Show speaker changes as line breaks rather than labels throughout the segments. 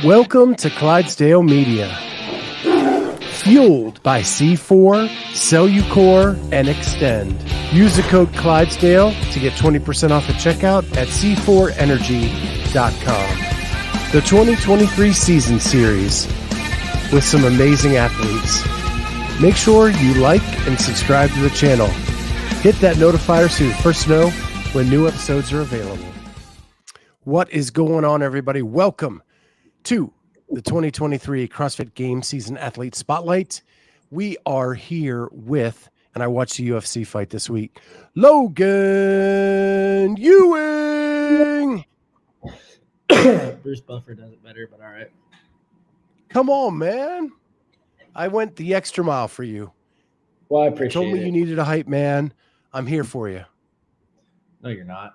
Welcome to Clydesdale Media. Fueled by C4, Cellucor, and Extend. Use the code Clydesdale to get 20% off at checkout at c4energy.com. The 2023 season series with some amazing athletes. Make sure you like and subscribe to the channel. Hit that notifier so you're first to know when new episodes are available. What is going on, everybody? Welcome to the 2023 CrossFit Game Season Athlete Spotlight. We are here with, and I watched the UFC fight this week, Logan Ewing.
Bruce Buffer does it better, but all right.
Come on, man. I went the extra mile for you.
Well, I appreciate it.
You told me you needed a hype man. I'm here for you.
No, you're not.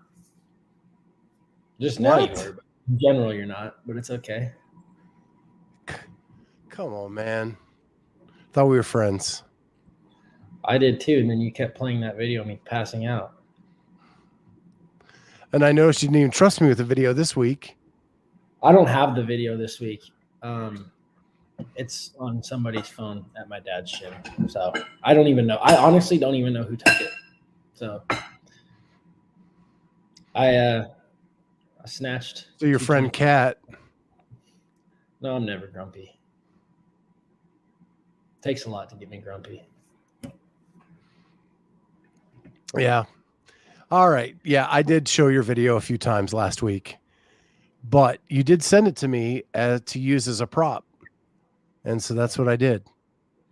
Just now you are, but in general you're not, but it's okay.
Come on, man. Thought we were friends.
I did too, and then you kept playing that video of me passing out.
And I noticed you didn't even trust me with the video this week.
I don't have the video this week. It's on somebody's phone at my dad's gym. So I don't even know. I honestly don't even know who took it. So I snatched.
So your friend Kat.
No, I'm never grumpy. Takes a lot to get me grumpy.
Yeah. All right. Yeah, I did show your video a few times last week, but you did send it to me to use as a prop. And so that's what I did.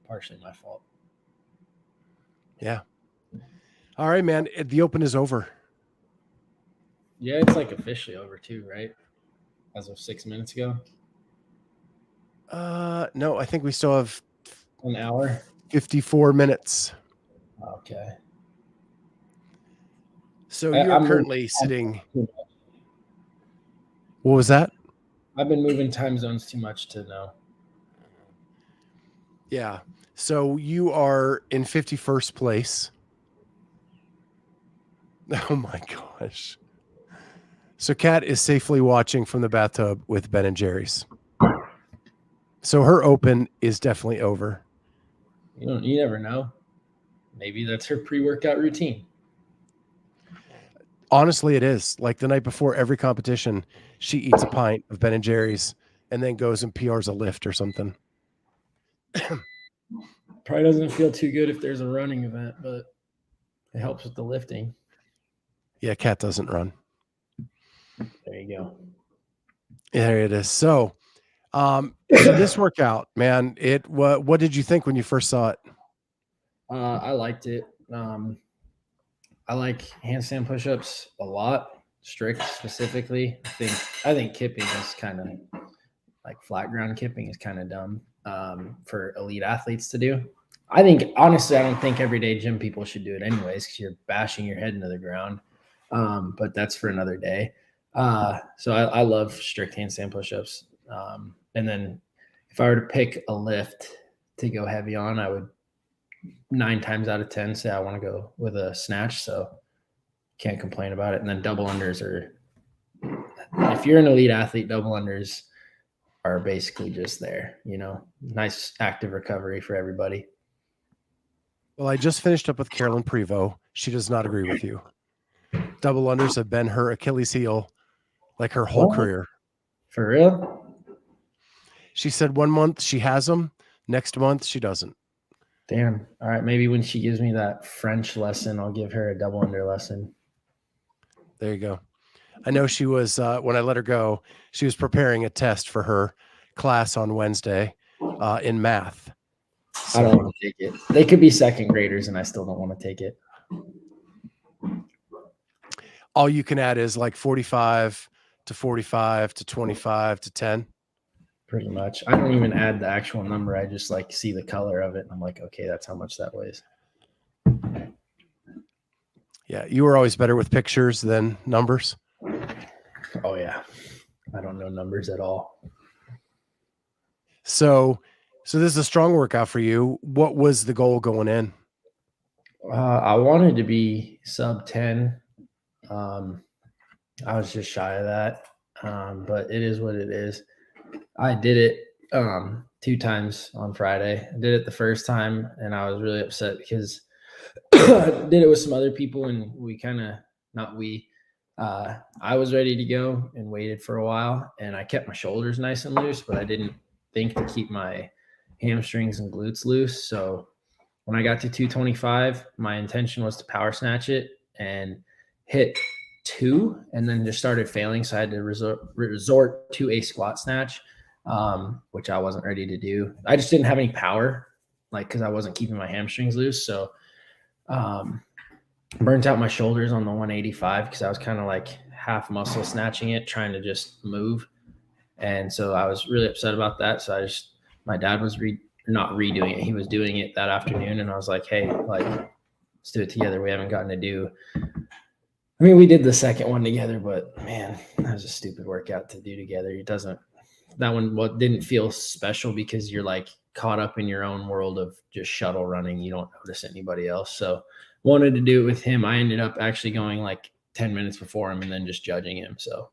Partially my fault.
Yeah. All right, man. The Open is over.
Yeah, it's like officially over too, right? As of 6 minutes ago.
No, I think we still have
an hour,
54 minutes.
Okay.
So you're currently sitting. What was that?
I've been moving time zones too much to know.
Yeah. So you are in 51st place. Oh my gosh. So Kat is safely watching from the bathtub with Ben and Jerry's. So her Open is definitely over.
You never know. Maybe that's her pre-workout routine.
Honestly, it is. Like the night before every competition, she eats a pint of Ben and Jerry's and then goes and PRs a lift or something.
Probably doesn't feel too good if there's a running event, but it helps with the lifting.
Yeah, Kat doesn't run.
There you go.
There it is. So this workout, man, what did you think when you first saw it?
I liked it. I like handstand push-ups a lot, strict specifically. I think kipping is kind of like flat ground kipping is kind of dumb for elite athletes to do. Honestly, I don't think everyday gym people should do it anyways because you're bashing your head into the ground. But that's for another day. So I love strict handstand push-ups. And then if I were to pick a lift to go heavy on, I would 9 times out of 10 say I want to go with a snatch. So can't complain about it. And then double unders if you're an elite athlete, double unders are basically just there, nice active recovery for everybody.
Well, I just finished up with Carolyn Prevost. She does not agree with you. Double unders have been her Achilles heel like her whole career.
For real?
She said 1 month she has them. Next month she doesn't.
Damn. All right. Maybe when she gives me that French lesson, I'll give her a double under lesson.
There you go. I know she was, when I let her go, she was preparing a test for her class on Wednesday in math.
So, I don't want to take it. They could be second graders and I still don't want to take it.
All you can add is like 45 to 45 to 25 to 10.
Pretty much. I don't even add the actual number. I just like see the color of it. And I'm like, okay, that's how much that weighs.
Yeah. You were always better with pictures than numbers.
Oh yeah. I don't know numbers at all.
So this is a strong workout for you. What was the goal going in?
I wanted to be sub 10. I was just shy of that. But it is what it is. I did it 2 times on Friday. I did it the first time, and I was really upset because I did it with some other people, and we kind of not we. I was ready to go and waited for a while, and I kept my shoulders nice and loose, but I didn't think to keep my hamstrings and glutes loose. So when I got to 225, my intention was to power snatch it and hit 2, and then just started failing. So I had to resort to a squat snatch, which I wasn't ready to do. I just didn't have any power, like, because I wasn't keeping my hamstrings loose. So burnt out my shoulders on the 185 because I was kind of like half muscle snatching it, trying to just move. And so I was really upset about that. So my dad was not redoing it. He was doing it that afternoon. And I was like, hey, like, let's do it together. We haven't gotten to do. I mean, we did the second one together, but man, that was a stupid workout to do together. That one didn't feel special because you're like caught up in your own world of just shuttle running. You don't notice anybody else. So wanted to do it with him. I ended up actually going like 10 minutes before him and then just judging him. So,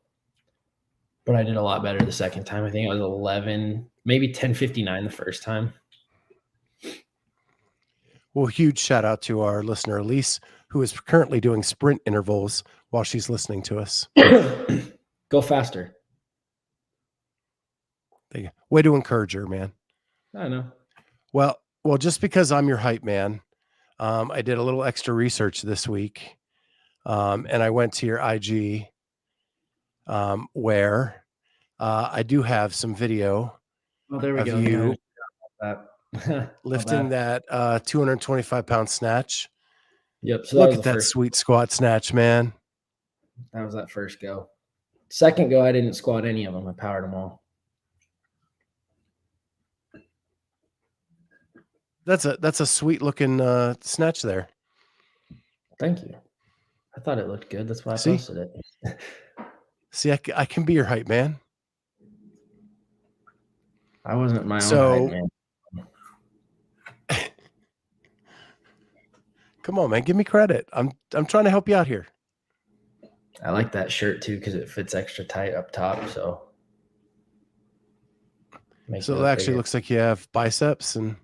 but I did a lot better the second time. I think I was 11, maybe 10:59 the first time.
Well, huge shout out to our listener, Elise, who is currently doing sprint intervals while she's listening to us.
Go faster.
Way to encourage her, man.
I know.
Well, just because I'm your hype man, I did a little extra research this week, and I went to your IG, where I do have some video
there we
of
go.
you
That.
lifting that 225-pound snatch.
Yep. So
look at that sweet squat snatch, man.
That was that first go. Second go, I didn't squat any of them. I powered them all.
That's a sweet looking snatch there.
Thank you. I thought it looked good. That's why I posted it.
See, I can be your hype man.
I wasn't my own hype man.
Come on, man. Give me credit. I'm trying to help you out here.
I like that shirt too because it fits extra tight up top. So
it actually looks like you have biceps and.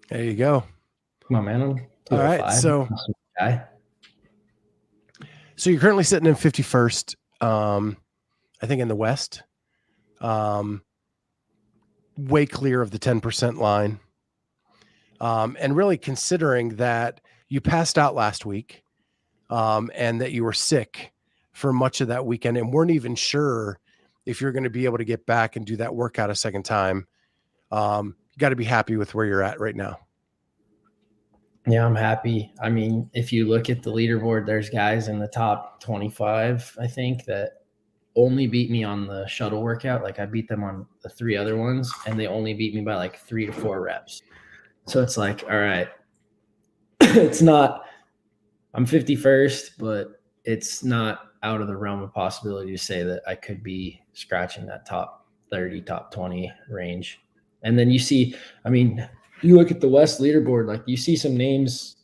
There you go.
Come on, man.
All right. So you're currently sitting in 51st, I think in the West, way clear of the 10% line. And really considering that you passed out last week, and that you were sick for much of that weekend and weren't even sure if you're going to be able to get back and do that workout a second time. You got to be happy with where you're at right now.
Yeah, I'm happy. I mean, if you look at the leaderboard, there's guys in the top 25, I think, that only beat me on the shuttle workout. Like I beat them on the 3 other ones and they only beat me by like 3 to 4 reps. So it's like, all right, it's not, I'm 51st, but it's not out of the realm of possibility to say that I could be scratching that top 30, top 20 range. And then you see, I mean, you look at the West leaderboard, like you see some names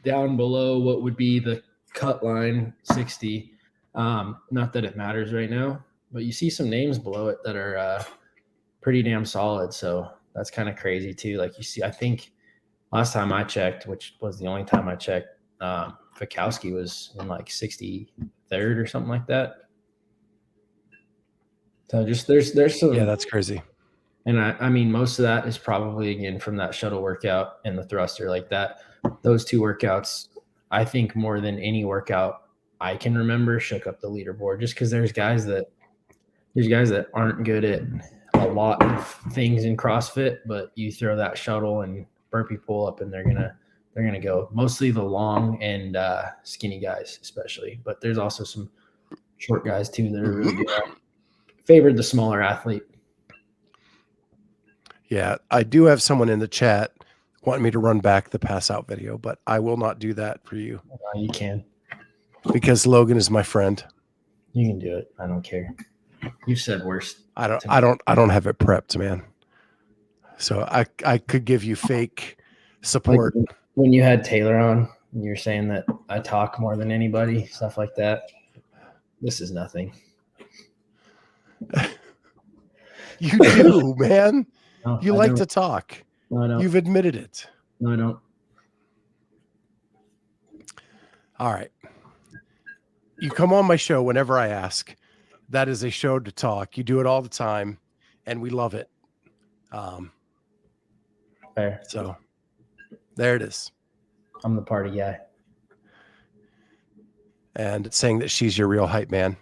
down below what would be the cut line 60. Not that it matters right now, but you see some names below it that are pretty damn solid. So that's kind of crazy too. Like you see, I think last time I checked, which was the only time I checked, Fikowski was in like 63rd or something like that. So just there's some.
Yeah, that's crazy.
And I mean, most of that is probably, again, from that shuttle workout and the thruster like that. Those 2 workouts, I think more than any workout I can remember, shook up the leaderboard just because there's guys that aren't good at a lot of things in CrossFit, but you throw that shuttle and burpee pull up and they're gonna go. Mostly the long and skinny guys, especially. But there's also some short guys too that are really good. Favored the smaller athlete.
Yeah, I do have someone in the chat wanting me to run back the pass out video, but I will not do that for you.
You can.
Because Logan is my friend.
You can do it. I don't care. You've said worse.
I don't have it prepped, man. So I could give you fake support.
Like when you had Taylor on, you were saying that I talk more than anybody, stuff like that. This is nothing.
You do, man.
No,
You
I
like
don't.
to talk.
No, I don't.
You've admitted it.
No, I don't.
All right. You come on my show whenever I ask. That is a show to talk. You do it all the time, and we love it.
Fair.
So there it is.
I'm the party guy.
And it's saying that she's your real hype man.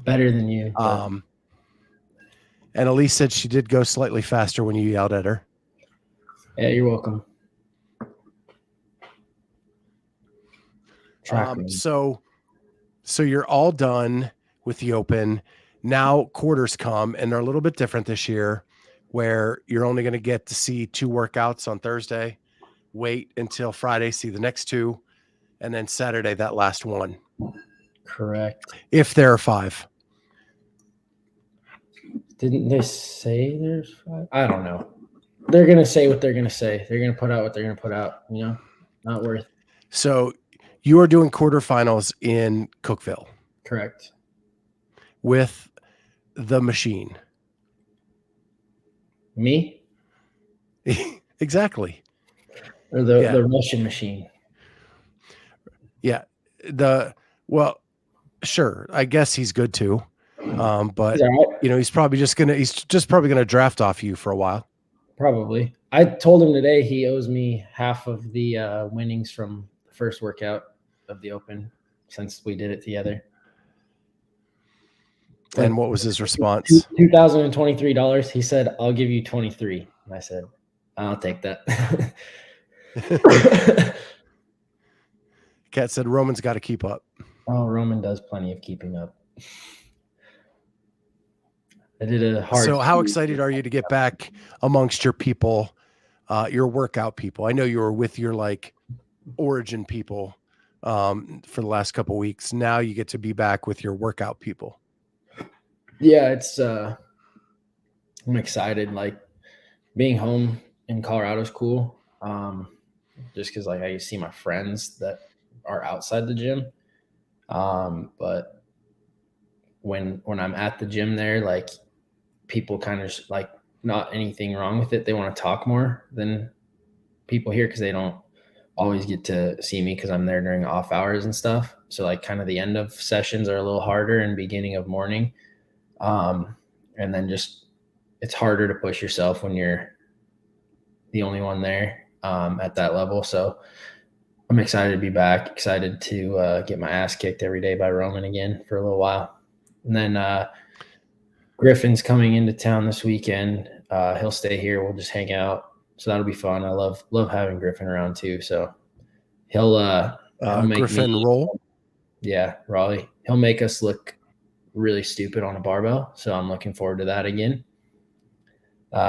Better than you.
And Elise said she did go slightly faster when you yelled at her.
Yeah, you're welcome.
So you're all done with the open. Now quarters come, and they're a little bit different this year, where you're only going to get to see 2 workouts on Thursday, wait until Friday, see the next 2, and then Saturday, that last one.
Correct.
If there are 5.
Didn't they say there's 5? I don't know. They're going to say what they're going to say. They're going to put out what they're going to put out, you know? Not worth.
So you are doing quarterfinals in Cookeville.
Correct.
With the machine.
Me?
Exactly.
Or the Russian machine.
Yeah. Well, sure. I guess he's good too. But you know, he's just probably gonna draft off you for a while.
Probably. I told him today he owes me half of the winnings from the first workout of the open since we did it together.
And what was his response?
$2,023. He said, "I'll give you 23." And I said, "I'll take that."
Kat said Roman's got to keep up.
Oh, Roman does plenty of keeping up. I did a hard.
So how excited are you to get back amongst your people, your workout people? I know you were with your like origin people for the last couple of weeks. Now you get to be back with your workout people.
Yeah, it's I'm excited. Like being home in Colorado is cool. Just because like I see my friends that are outside the gym. But when I'm at the gym there, like people kind of like not anything wrong with it. They want to talk more than people here because they don't always get to see me because I'm there during off hours and stuff. So like kind of the end of sessions are a little harder and beginning of morning. And then just it's harder to push yourself when you're the only one there at that level. So I'm excited to be back, excited to get my ass kicked every day by Roman again for a little while. And then Griffin's coming into town this weekend. He'll stay here. We'll just hang out. So that'll be fun. I love having Griffin around too. So he'll make
Griffin roll.
Yeah, Raleigh. He'll make us look really stupid on a barbell. So I'm looking forward to that again.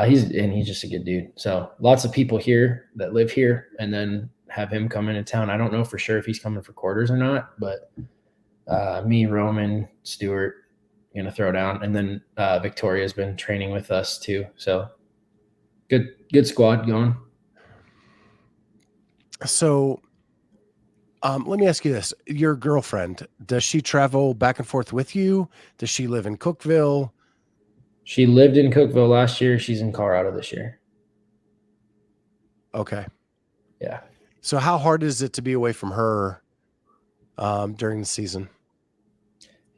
He's just a good dude. So lots of people here that live here and then have him come into town. I don't know for sure if he's coming for quarters or not, but me, Roman, Stuart, going to throw down. And then Victoria's been training with us too. So good squad going.
So let me ask you this. Your girlfriend, does she travel back and forth with you? Does she live in Cookeville?
She lived in Cookeville last year. She's in Colorado this year.
Okay.
Yeah.
So how hard is it to be away from her during the season?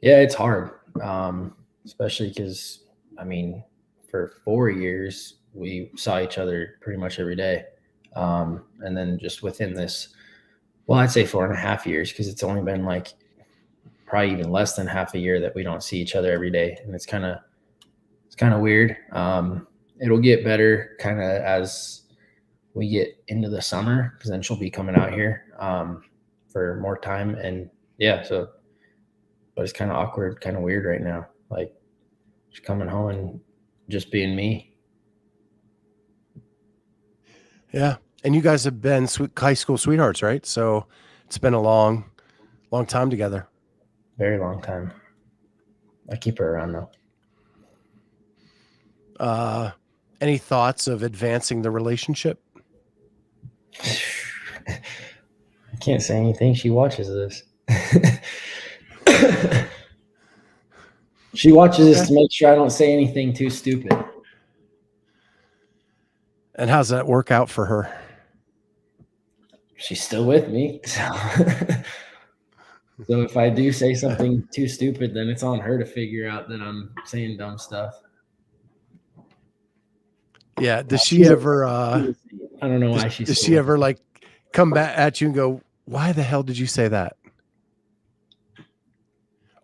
Yeah, it's hard. Especially because, I mean, for 4 years, we saw each other pretty much every day. And then just within this, well, I'd say 4.5 years, because it's only been like probably even less than half a year that we don't see each other every day. And it's kind of weird. It'll get better kind of as we get into the summer, because then she'll be coming out here for more time. And yeah, so, but it's kind of awkward, kind of weird right now. Like just coming home and just being me.
Yeah. And you guys have been high school sweethearts, right? So it's been a long time together.
Very long time. I keep her around though.
Any thoughts of advancing the relationship?
I can't say anything. She watches this. She watches this to make sure I don't say anything too stupid.
And how's that work out for her?
She's still with me. So if I do say something too stupid, then it's on her to figure out that I'm saying dumb stuff.
Yeah. Does she ever,
I don't know why she's.
Does she ever like come back at you and go, why the hell did you say that?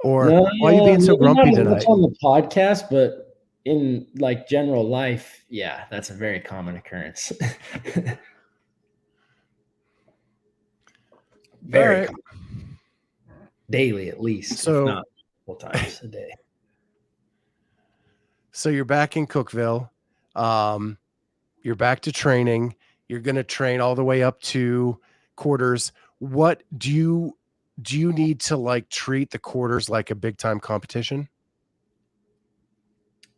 Or why are you being so grumpy tonight?
Not on the podcast, but in like general life, yeah, that's a very common occurrence. Very common. Daily, at least,
so,
if not multiple times a day.
So you're back in Cookeville. You're back to training. You're going to train all the way up to quarters. What do you need to like treat the quarters like a big time competition?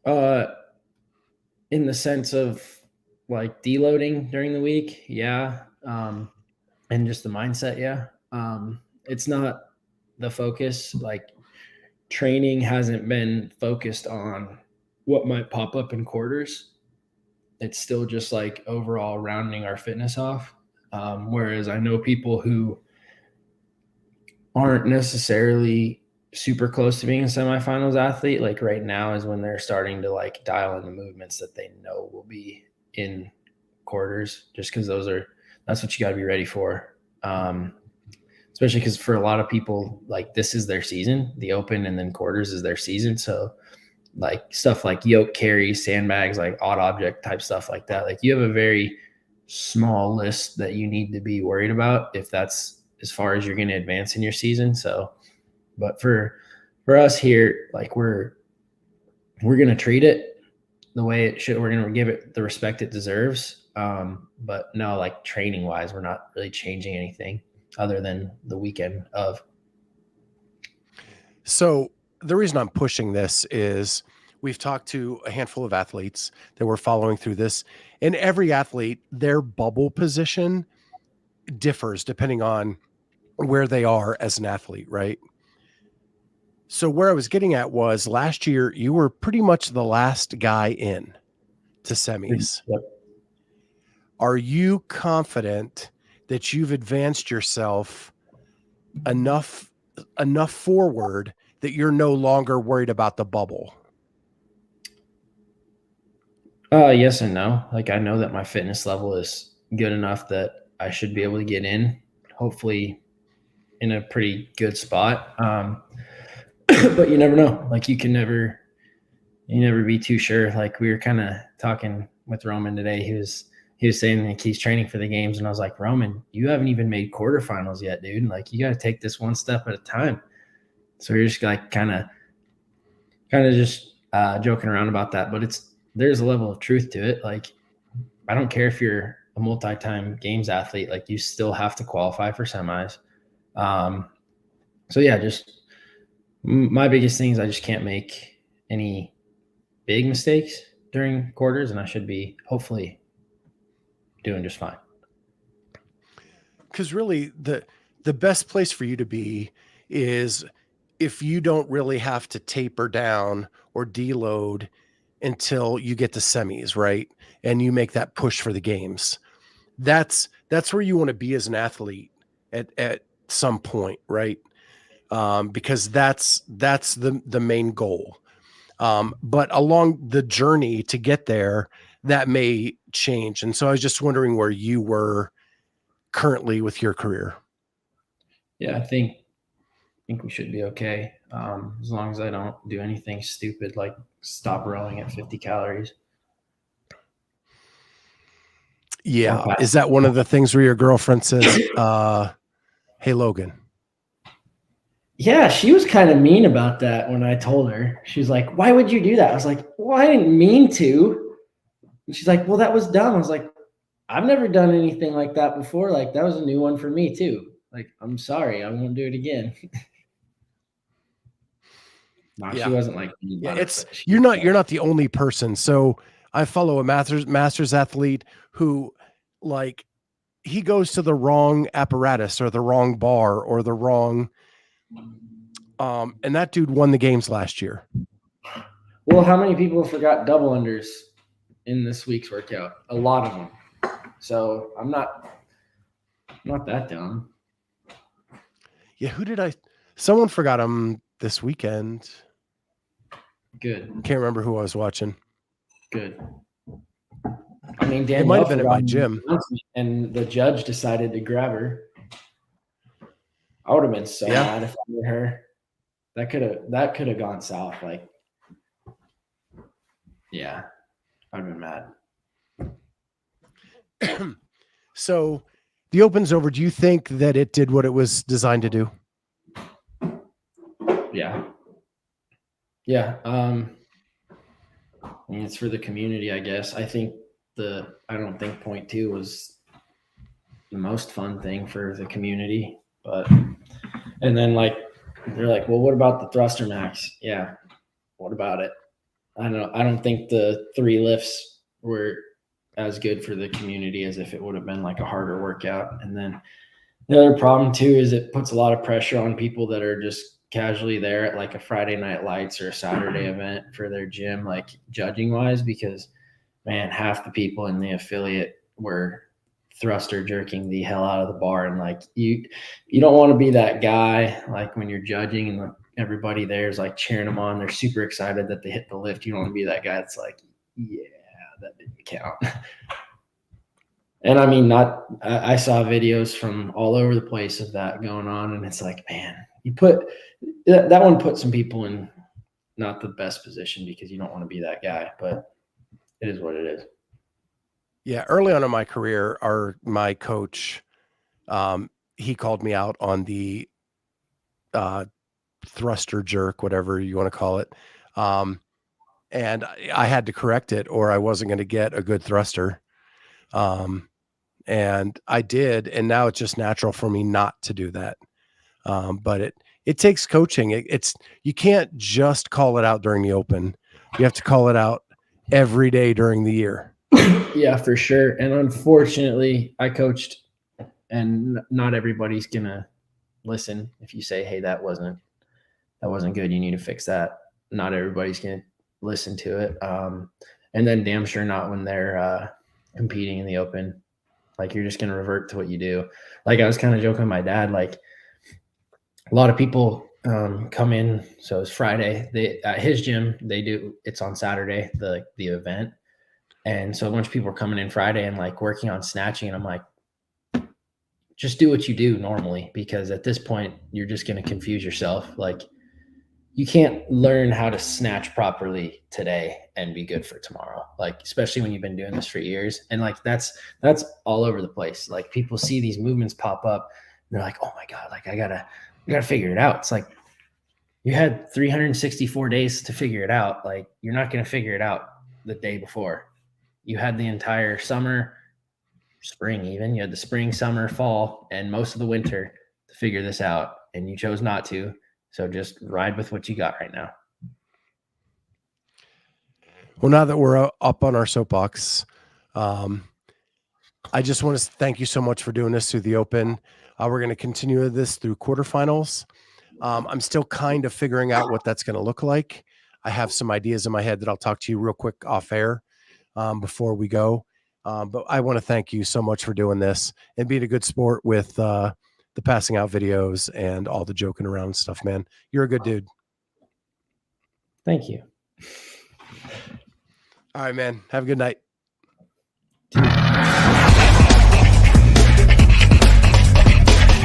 In the sense of like deloading during the week. Yeah. And just the mindset. Yeah. It's not the focus. Like training hasn't been focused on what might pop up in quarters. It's still just like overall rounding our fitness off. Whereas I know people who aren't necessarily super close to being a semifinals athlete, like right now is when they're starting to like dial in the movements that they know will be in quarters, just because that's what you got to be ready for. Especially because for a lot of people, like this is their season, the open, and then quarters is their season. So like stuff like yoke carries, sandbags, like odd object type stuff like that. Like you have a very small list that you need to be worried about if that's as far as you're going to advance in your season. So, but for us here, like we're going to treat it the way it should. We're going to give it the respect it deserves. But no, like training wise, we're not really changing anything other than the weekend of.
So the reason I'm pushing this is we've talked to a handful of athletes that were following through this, and every athlete, their bubble position differs depending on where they are as an athlete, right? So where I was getting at was last year, you were pretty much the last guy in to semis.
Yep.
Are you confident that you've advanced yourself enough forward that you're no longer worried about the bubble?
Yes and no. Like I know that my fitness level is good enough that I should be able to get in, hopefully in a pretty good spot. But you never know. Like you never be too sure. Like we were kind of talking with Roman today. He was saying like he's training for the games, and I was like, Roman, you haven't even made quarterfinals yet, dude. Like you got to take this one step at a time. So we're just like kind of just joking around about that, but there's a level of truth to it. Like I don't care if you're a multi-time games athlete, like you still have to qualify for semis. So yeah, just my biggest thing is I just can't make any big mistakes during quarters, and I should be hopefully doing just fine.
Because really the best place for you to be is if you don't really have to taper down or deload until you get to semis, right? And you make that push for the games. That's where you want to be as an athlete at some point, right? Because that's the main goal. But along the journey to get there, that may change. And so I was just wondering where you were currently with your career.
Yeah, I think we should be okay. As long as I don't do anything stupid like stop rowing at 50 calories.
Yeah. Is that one of the things where your girlfriend says, hey, Logan?
Yeah, she was kind of mean about that when I told her. She's like, why would you do that? I was like, well, I didn't mean to. And she's like, well, that was dumb. I was like, I've never done anything like that before. Like, that was a new one for me, too. Like, I'm sorry. I won't do it again. No, yeah. She wasn't like,
yeah, you're not the only person. So I follow a masters athlete who like he goes to the wrong apparatus or the wrong bar or the wrong, and that dude won the games last year.
Well, how many people forgot double unders in this week's workout? A lot of them. So I'm not that dumb.
Yeah, someone forgot him this weekend.
Good.
Can't remember who I was watching.
Good. I mean, Danielle
it might have been at my gym,
and the judge decided to grab her. I would have been so mad if I were her. That could have gone south. Like, yeah, I'd have been
mad. So the Open's over. Do you think that it did what it was designed to do?
Yeah. Yeah. I mean, it's for the community, I guess. I don't think point 2 was the most fun thing for the community, and then like, they're like, well, what about the thruster max? Yeah. What about it? I don't think the 3 lifts were as good for the community as if it would have been like a harder workout. And then the other problem too is it puts a lot of pressure on people that are just casually there at like a Friday Night Lights or a Saturday event for their gym, like judging wise, because man, half the people in the affiliate were thruster jerking the hell out of the bar. And like, you don't want to be that guy, like when you're judging and everybody there is like cheering them on. They're super excited that they hit the lift. You don't want to be that guy that's like, yeah, that didn't count. And I mean, I saw videos from all over the place of that going on. And it's like, man, that one put some people in not the best position because you don't want to be that guy, but it is what it is.
Yeah. Early on in my career, my coach, he called me out on the thruster jerk, whatever you want to call it. And I had to correct it or I wasn't going to get a good thruster. And I did. And now it's just natural for me not to do that. But it takes coaching. You can't just call it out during the Open. You have to call it out every day during the year.
Yeah, for sure. And unfortunately, I coached, and not everybody's going to listen if you say, hey, that wasn't good. You need to fix that. Not everybody's going to listen to it. And then damn sure not when they're competing in the Open. Like, you're just going to revert to what you do. Like, I was kind of joking with my dad, like, a lot of people come in. So it's Friday. At his gym, it's on Saturday, the event. And so a bunch of people are coming in Friday and like working on snatching. And I'm like, just do what you do normally, because at this point you're just going to confuse yourself. Like, you can't learn how to snatch properly today and be good for tomorrow. Like, especially when you've been doing this for years. And like, that's all over the place. Like, people see these movements pop up and they're like, oh my God, like I gotta figure it out. It's like, you had 364 days to figure it out. Like, you're not going to figure it out the day before. You had the entire summer, spring even. You had the spring, summer, fall, and most of the winter to figure this out, and you chose not to. So just ride with what you got right now.
Well, now that we're up on our soapbox, I just want to thank you so much for doing this through the Open. We're going to continue this through quarterfinals. I'm still kind of figuring out what that's going to look like. I have some ideas in my head that I'll talk to you real quick off air before we go. But I want to thank you so much for doing this and being a good sport with the passing out videos and all the joking around stuff, man. You're a good dude.
Thank you.
All right, man. Have a good night.